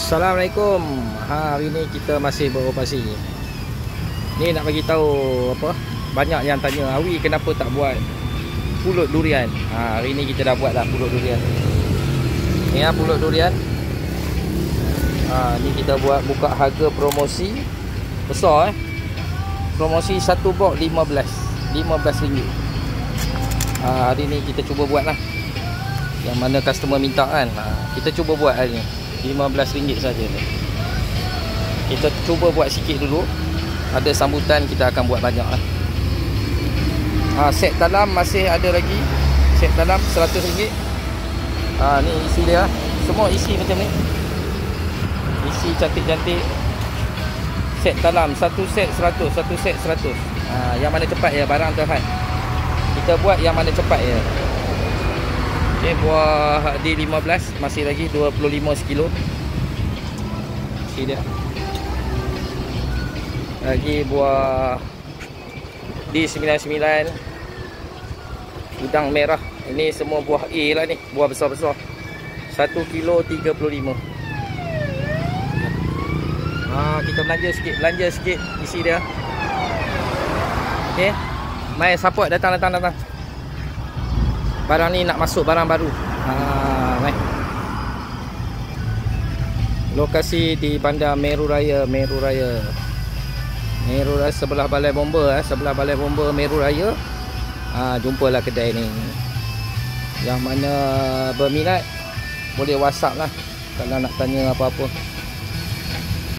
Assalamualaikum. Hari ni kita masih beroperasi. Ni nak bagi tahu apa? Banyak yang tanya, Awi kenapa tak buat pulut durian? Hari ni kita dah buat dah pulut durian. Ni pulut durian. Ni kita buat buka harga promosi besar Promosi satu box 15 ringgit. Hari ni kita cuba buat lah. Yang mana customer minta kan. Kita cuba buat hari ni. RM15 saja. Kita cuba buat sikit dulu. Ada sambutan kita akan buat banyak lah. Set dalam masih ada lagi. Set dalam RM100. Ni isi dia. Semua isi macam ni. Isi cantik-cantik. Set dalam satu set 100, satu set 100. Yang mana cepat ya, barang terhad. Kita buat yang mana cepat ya. Okay, buah D15 masih lagi 25 sekilo. Isi dia. Lagi buah D99 udang merah. Ini semua buah A lah ni, buah besar-besar. 1 kilo 35. Kita belanja sikit isi dia. Okey. Mai support datang. Barang ni nak masuk barang baru. Mai. Lokasi di Bandar Meru Raya sebelah Balai Bomba sebelah Balai Bomba Meru Raya. Jumpalah kedai ni. Yang mana berminat boleh WhatsApp lah kalau nak tanya apa-apa.